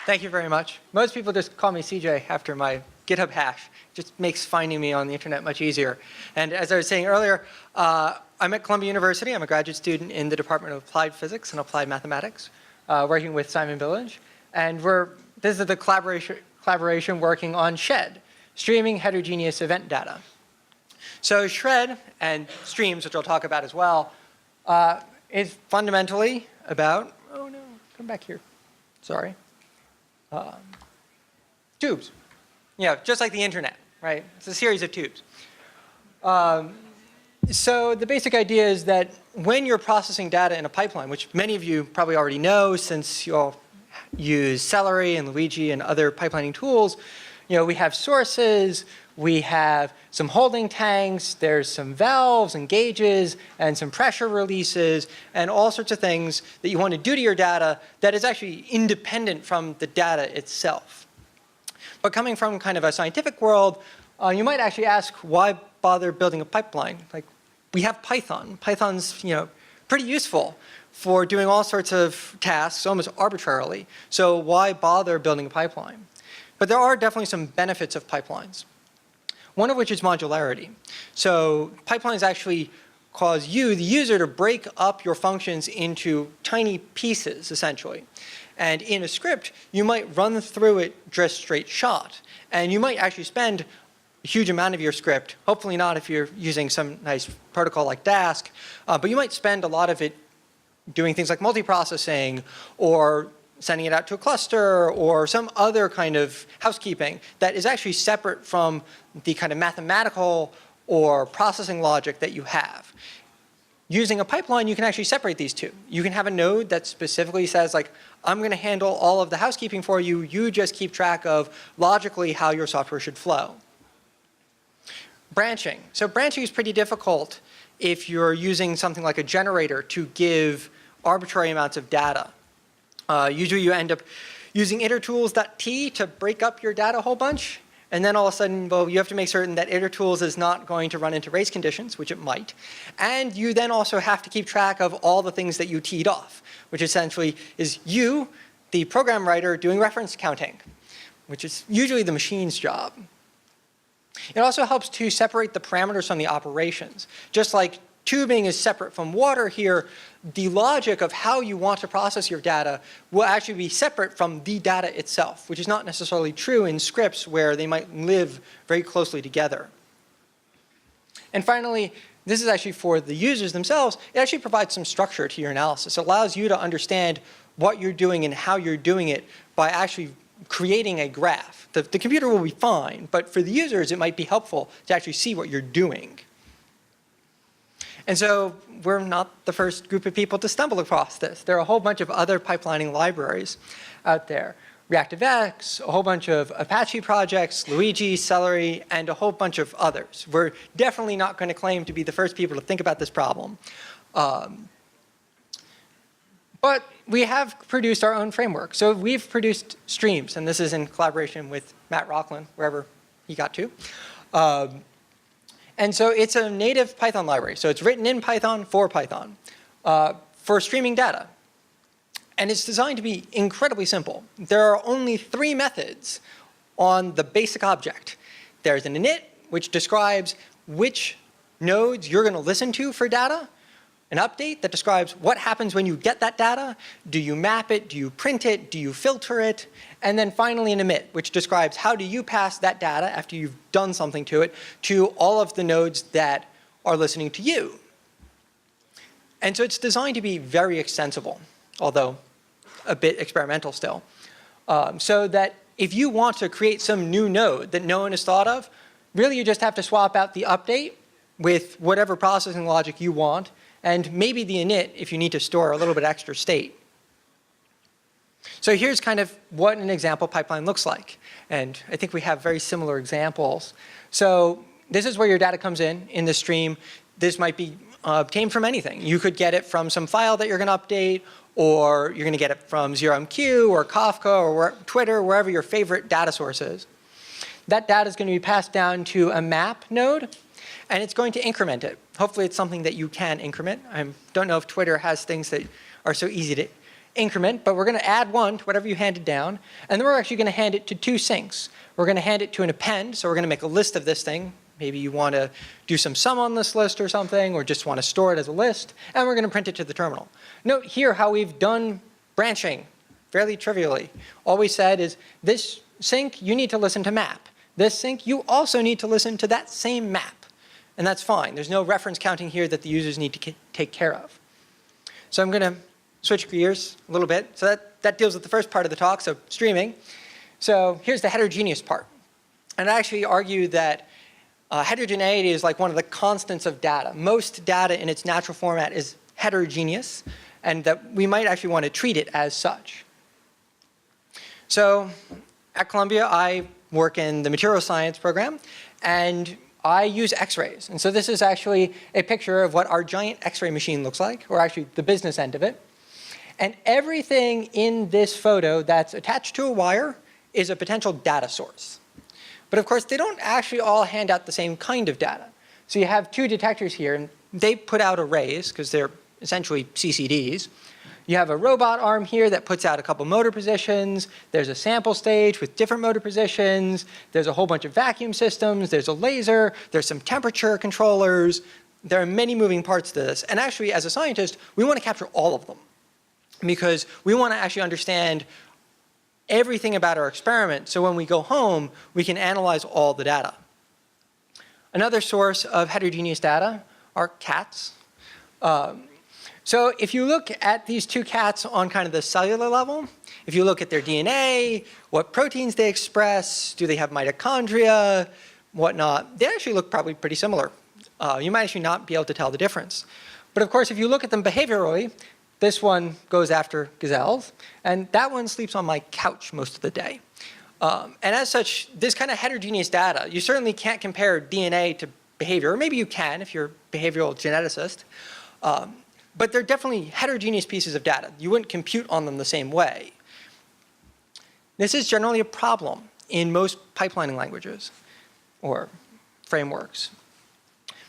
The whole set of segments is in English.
Thank you very much. Most people just call me CJ after my GitHub hash. It just makes finding me on the internet much easier. And as I was saying earlier, I'm at Columbia University. I'm a graduate student in the Department of Applied Physics and Applied Mathematics, working with Simon Billage. And this is the collaboration working on SHRED, Streaming Heterogeneous Event Data. So SHRED and streams, which I'll talk about as well, is fundamentally about, oh no, come back here, sorry. Tubes. Yeah, just like the internet, right? It's a series of tubes. So the basic idea is that when you're processing data in a pipeline, which many of you probably already know since you all use Celery and Luigi and other pipelining tools, we have sources, we have some holding tanks, there's some valves and gauges and some pressure releases and all sorts of things that you want to do to your data that is actually independent from the data itself. But coming from kind of a scientific world, you might actually ask, why bother building a pipeline? Like, we have Python. Python's pretty useful for doing all sorts of tasks almost arbitrarily. So why bother building a pipeline? But there are definitely some benefits of pipelines. One of which is modularity. So pipelines actually cause you, the user, to break up your functions into tiny pieces, essentially. And in a script, you might run through it just straight shot. And you might actually spend a huge amount of your script, hopefully not if you're using some nice protocol like Dask, but you might spend a lot of it doing things like multiprocessing or sending it out to a cluster or some other kind of housekeeping that is actually separate from the kind of mathematical or processing logic that you have. Using a pipeline, you can actually separate these two. You can have a node that specifically says, like, I'm going to handle all of the housekeeping for you. You just keep track of logically how your software should flow. Branching. So branching is pretty difficult if you're using something like a generator to give arbitrary amounts of data. Usually you end up using itertools.t to break up your data a whole bunch. And then all of a sudden, well, you have to make certain that itertools is not going to run into race conditions, which it might. And you then also have to keep track of all the things that you teed off, which essentially is you, the program writer, doing reference counting, which is usually the machine's job. It also helps to separate the parameters from the operations. Just like tubing is separate from water here, the logic of how you want to process your data will actually be separate from the data itself, which is not necessarily true in scripts where they might live very closely together. And finally, this is actually for the users themselves. It actually provides some structure to your analysis. It allows you to understand what you're doing and how you're doing it by actually creating a graph. The computer will be fine, but for the users, it might be helpful to actually see what you're doing. And so we're not the first group of people to stumble across this. There are a whole bunch of other pipelining libraries out there. ReactiveX, a whole bunch of Apache projects, Luigi, Celery, and a whole bunch of others. We're definitely not going to claim to be the first people to think about this problem. But we have produced our own framework. So we've produced streams, and this is in collaboration with Matt Rocklin, wherever he got to. And so it's a native Python library. So it's written in Python for Python for streaming data. And it's designed to be incredibly simple. There are only 3 methods on the basic object. There's an init, which describes which nodes you're going to listen to for data. An update that describes what happens when you get that data. Do you map it? Do you print it? Do you filter it? And then finally an emit, which describes how do you pass that data after you've done something to it to all of the nodes that are listening to you. And so it's designed to be very extensible, although a bit experimental still, so that if you want to create some new node that no one has thought of, really you just have to swap out the update with whatever processing logic you want, and maybe the init if you need to store a little bit extra state. So here's kind of what an example pipeline looks like. And I think we have very similar examples. So this is where your data comes in the stream. This might be obtained from anything. You could get it from some file that you're going to update, or you're going to get it from ZeroMQ or Kafka or Twitter, wherever your favorite data source is. That data is going to be passed down to a map node, and it's going to increment it. Hopefully it's something that you can increment. I don't know if Twitter has things that are so easy to increment, but we're going to add 1 to whatever you handed down. And then we're actually going to hand it to 2 sinks. We're going to hand it to an append, so we're going to make a list of this thing. Maybe you want to do some sum on this list or something, or just want to store it as a list, and we're going to print it to the terminal. Note here how we've done branching fairly trivially. All we said is, this sink, you need to listen to map. This sink, you also need to listen to that same map. And that's fine. There's no reference counting here that the users need to take care of. So I'm going to switch gears a little bit. So that deals with the first part of the talk, so streaming. So here's the heterogeneous part. And I actually argue that heterogeneity is like one of the constants of data. Most data in its natural format is heterogeneous, and that we might actually want to treat it as such. So at Columbia, I work in the material science program, and I use X-rays. And so this is actually a picture of what our giant X-ray machine looks like, or actually the business end of it. And everything in this photo that's attached to a wire is a potential data source. But of course, they don't actually all hand out the same kind of data. So you have 2 detectors here, and they put out arrays, because they're essentially CCDs. You have a robot arm here that puts out a couple motor positions. There's a sample stage with different motor positions. There's a whole bunch of vacuum systems. There's a laser. There's some temperature controllers. There are many moving parts to this. And actually, as a scientist, we want to capture all of them, because we want to actually understand everything about our experiment, so when we go home, we can analyze all the data. Another source of heterogeneous data are cats. So if you look at these 2 cats on kind of the cellular level, if you look at their DNA, what proteins they express, do they have mitochondria, whatnot, they actually look probably pretty similar. You might actually not be able to tell the difference. But of course, if you look at them behaviorally, this one goes after gazelles, and that one sleeps on my couch most of the day. And as such, this kind of heterogeneous data, you certainly can't compare DNA to behavior, or maybe you can if you're a behavioral geneticist. But they're definitely heterogeneous pieces of data. You wouldn't compute on them the same way. This is generally a problem in most pipelining languages or frameworks.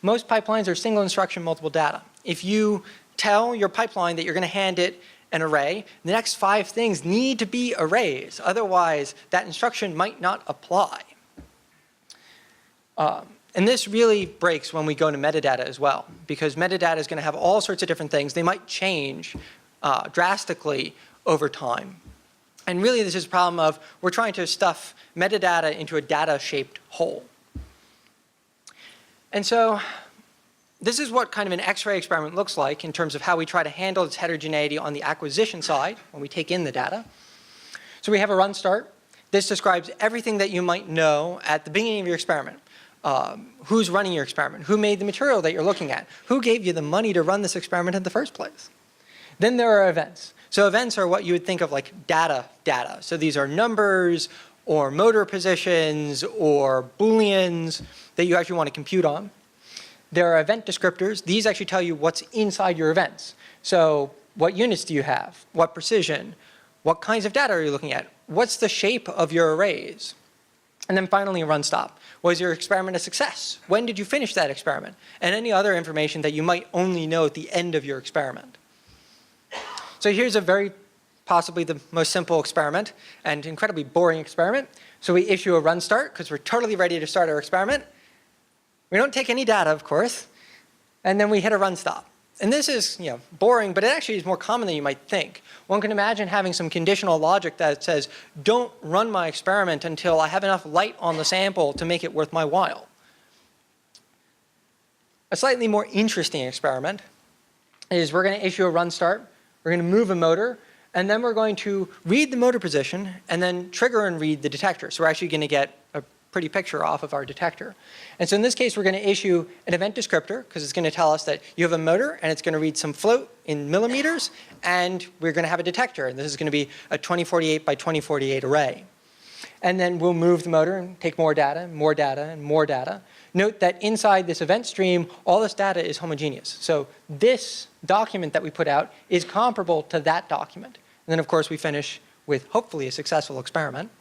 Most pipelines are single instruction, multiple data. If you tell your pipeline that you're going to hand it an array, the next 5 things need to be arrays. Otherwise, that instruction might not apply. And this really breaks when we go to metadata as well, because metadata is going to have all sorts of different things. They might change drastically over time. And really, this is a problem of we're trying to stuff metadata into a data-shaped hole. And so this is what kind of an X-ray experiment looks like in terms of how we try to handle its heterogeneity on the acquisition side when we take in the data. So we have a run start. This describes everything that you might know at the beginning of your experiment. Who's running your experiment? Who made the material that you're looking at? Who gave you the money to run this experiment in the first place? Then there are events. So events are what you would think of like data. So these are numbers or motor positions or Booleans that you actually want to compute on. There are event descriptors. These actually tell you what's inside your events. So what units do you have? What precision? What kinds of data are you looking at? What's the shape of your arrays? And then finally, a run stop. Was your experiment a success? When did you finish that experiment? And any other information that you might only know at the end of your experiment. So here's a very possibly the most simple experiment and incredibly boring experiment. So we issue a run start because we're totally ready to start our experiment. We don't take any data, of course, and then we hit a run stop. And this is boring, but it actually is more common than you might think. One can imagine having some conditional logic that says, don't run my experiment until I have enough light on the sample to make it worth my while. A slightly more interesting experiment is we're going to issue a run start, we're going to move a motor, and then we're going to read the motor position and then trigger and read the detector. So we're actually going to get a pretty picture off of our detector. And so in this case, we're going to issue an event descriptor because it's going to tell us that you have a motor and it's going to read some float in millimeters, and we're going to have a detector. And this is going to be a 2048 by 2048 array. And then we'll move the motor and take more data, and more data, and more data. Note that inside this event stream, all this data is homogeneous. So this document that we put out is comparable to that document. And then, of course, we finish with hopefully a successful experiment.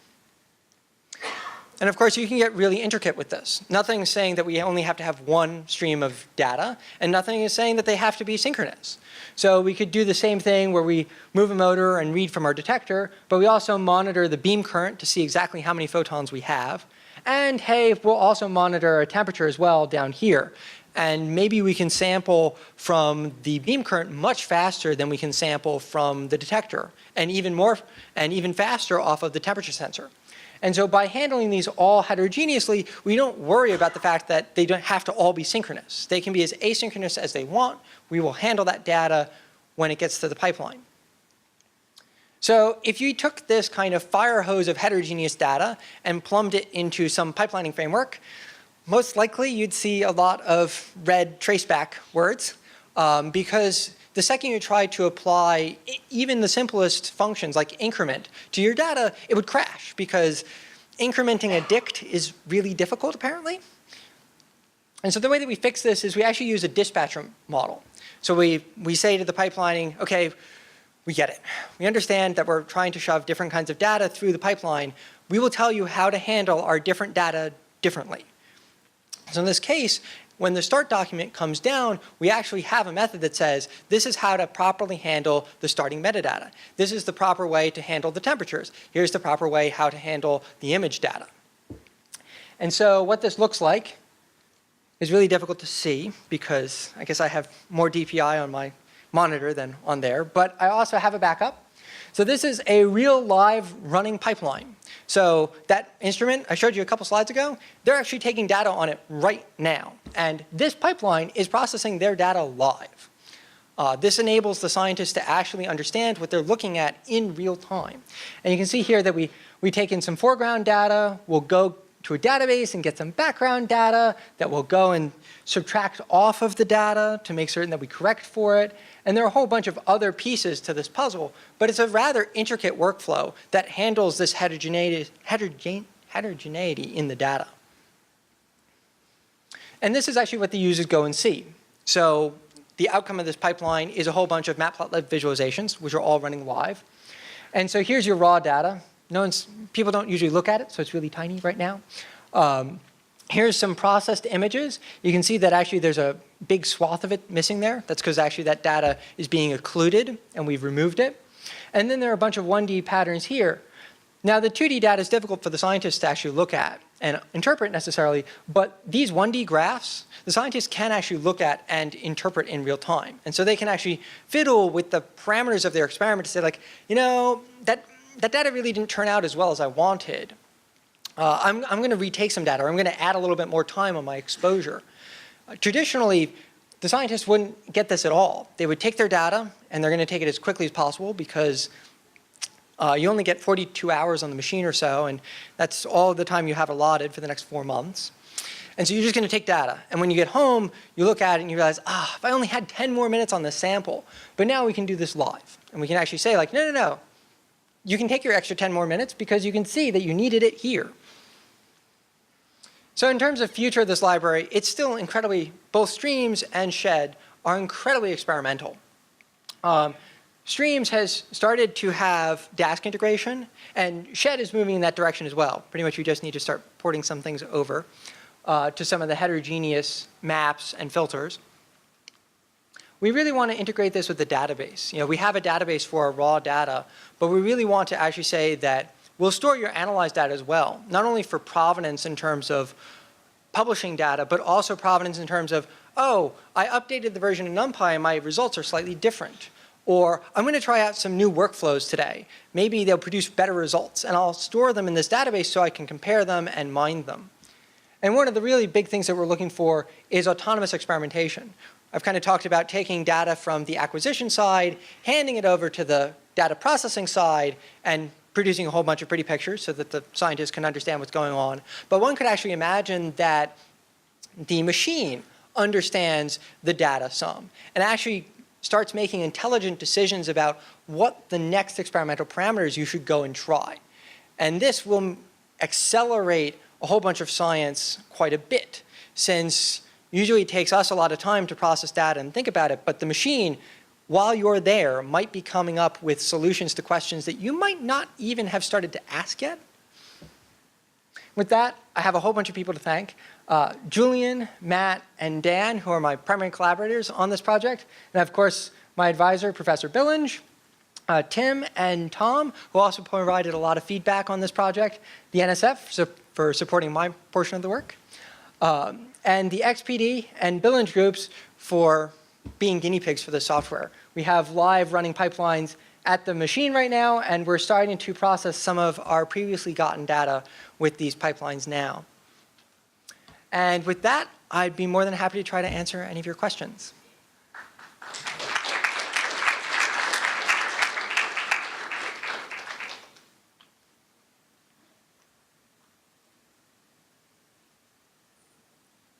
And of course, you can get really intricate with this. Nothing is saying that we only have to have one stream of data, and nothing is saying that they have to be synchronous. So we could do the same thing where we move a motor and read from our detector, but we also monitor the beam current to see exactly how many photons we have. And hey, we'll also monitor our temperature as well down here. And maybe we can sample from the beam current much faster than we can sample from the detector, and even faster off of the temperature sensor. And so by handling these all heterogeneously, we don't worry about the fact that they don't have to all be synchronous. They can be as asynchronous as they want. We will handle that data when it gets to the pipeline. So if you took this kind of fire hose of heterogeneous data and plumbed it into some pipelining framework, most likely you'd see a lot of red traceback words because the second you try to apply even the simplest functions like increment to your data, it would crash because incrementing a dict is really difficult apparently. And so the way that we fix this is we actually use a dispatcher model. So we say to the pipelining, okay, we get it. We understand that we're trying to shove different kinds of data through the pipeline. We will tell you how to handle our different data differently. So in this case, when the start document comes down, we actually have a method that says, this is how to properly handle the starting metadata. This is the proper way to handle the temperatures. Here's the proper way how to handle the image data. And so what this looks like is really difficult to see because I guess I have more DPI on my monitor than on there, but I also have a backup. So this is a real live running pipeline. So that instrument I showed you a couple slides ago, they're actually taking data on it right now. And this pipeline is processing their data live. This enables the scientists to actually understand what they're looking at in real time. And you can see here that we take in some foreground data, we'll go to a database and get some background data that we'll go and subtract off of the data to make certain that we correct for it. And there are a whole bunch of other pieces to this puzzle, but it's a rather intricate workflow that handles this heterogeneity in the data. And this is actually what the users go and see. So the outcome of this pipeline is a whole bunch of Matplotlib visualizations, which are all running live. And so here's your raw data. People don't usually look at it, so it's really tiny right now. Here's some processed images. You can see that actually there's a big swath of it missing there. That's because actually that data is being occluded and we've removed it. And then there are a bunch of 1D patterns here. Now the 2D data is difficult for the scientists to actually look at and interpret necessarily, but these 1D graphs, the scientists can actually look at and interpret in real time. And so they can actually fiddle with the parameters of their experiment to say like, you know, that data really didn't turn out as well as I wanted. I'm going to retake some data, or I'm going to add a little bit more time on my exposure. Traditionally, the scientists wouldn't get this at all. They would take their data, and they're going to take it as quickly as possible because you only get 42 hours on the machine or so, and that's all the time you have allotted for the next 4 months. And so you're just going to take data. And when you get home, you look at it and you realize, if I only had 10 more minutes on this sample. But now we can do this live. And we can actually say like, no. You can take your extra 10 more minutes because you can see that you needed it here. So in terms of future of this library, it's still incredibly, both Streams and Shed are incredibly experimental. Streams has started to have Dask integration, and Shed is moving in that direction as well. Pretty much you just need to start porting some things over to some of the heterogeneous maps and filters. We really want to integrate this with the database. You know, we have a database for our raw data, but we really want to actually say that we'll store your analyzed data as well, not only for provenance in terms of publishing data, but also provenance in terms of, oh, I updated the version of NumPy and my results are slightly different. Or I'm going to try out some new workflows today. Maybe they'll produce better results, and I'll store them in this database so I can compare them and mine them. And one of the really big things that we're looking for is autonomous experimentation. I've kind of talked about taking data from the acquisition side, handing it over to the data processing side, and producing a whole bunch of pretty pictures so that the scientists can understand what's going on. But one could actually imagine that the machine understands the data some and actually starts making intelligent decisions about what the next experimental parameters you should go and try. And this will accelerate a whole bunch of science quite a bit, since usually it takes us a lot of time to process data and think about it, but the machine, while you're there, might be coming up with solutions to questions that you might not even have started to ask yet. with that, I have a whole bunch of people to thank. Julian, Matt, and Dan, who are my primary collaborators on this project. And of course, my advisor, Professor Billinge, Tim, and Tom, who also provided a lot of feedback on this project, the NSF for supporting my portion of the work, and the XPD and Billinge groups for being guinea pigs for the software. We have live running pipelines at the machine right now, and we're starting to process some of our previously gotten data with these pipelines now. And with that, I'd be more than happy to try to answer any of your questions.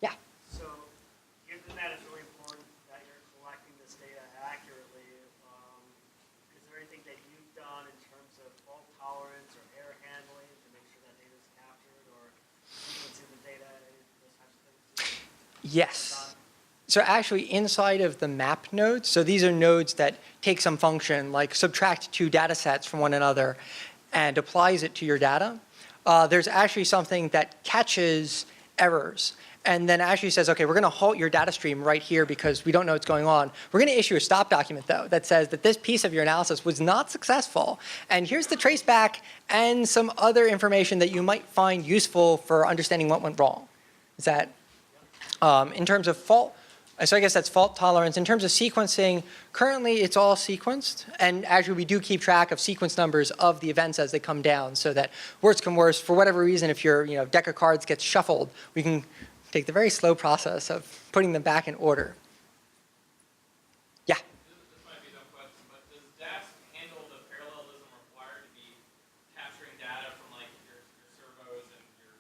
Yeah. So, given that it's really important that you're collecting this data accurately, is there anything that you've done in terms of fault tolerance or error handling to make sure that data is captured, or sequencing the data, those types of things? Yes. So actually inside of the map nodes, so these are nodes that take some function like subtract two data sets from one another and applies it to your data. There's actually something that catches errors and then actually says, okay, we're going to halt your data stream right here because we don't know what's going on. We're going to issue a stop document, though, that says that this piece of your analysis was not successful. And here's the traceback and some other information that you might find useful for understanding what went wrong. Is that in terms of fault? So I guess that's fault tolerance. In terms of sequencing, currently it's all sequenced. And actually we do keep track of sequence numbers of the events as they come down so that worse come worse, for whatever reason, if your deck of cards gets shuffled, we can take the very slow process of putting them back in order. Yeah? This might be a dumb question, but does DASC handle the parallelism required to be capturing data from like your servos and your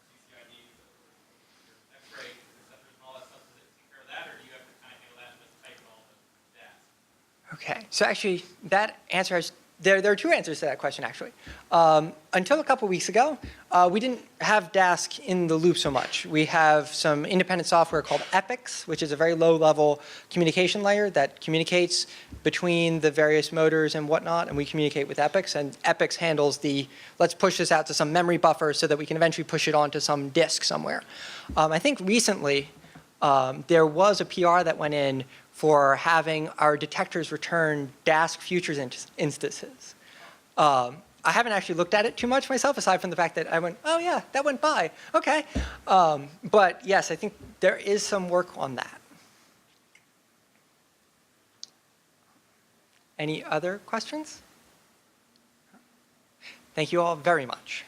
CCIDs, your X-ray receptors and all that stuff? Does it take care of that, or do you have to kind of handle that and just type it all to DASC? Okay, so actually that answer has, there are two answers to that question actually. Until a couple weeks ago, we didn't have DASC in the loop so much. We have some independent software called EPIX, which is a very low level communication layer that communicates between the various motors and whatnot, and we communicate with EPIX, and EPIX handles the, let's push this out to some memory buffer so that we can eventually push it onto some disk somewhere. I think recently there was a PR that went in for having our detectors return DASC futures instances. I haven't actually looked at it too much myself, aside from the fact that I went, oh yeah, that went by, okay. But yes, I think there is some work on that. Any other questions? Thank you all very much.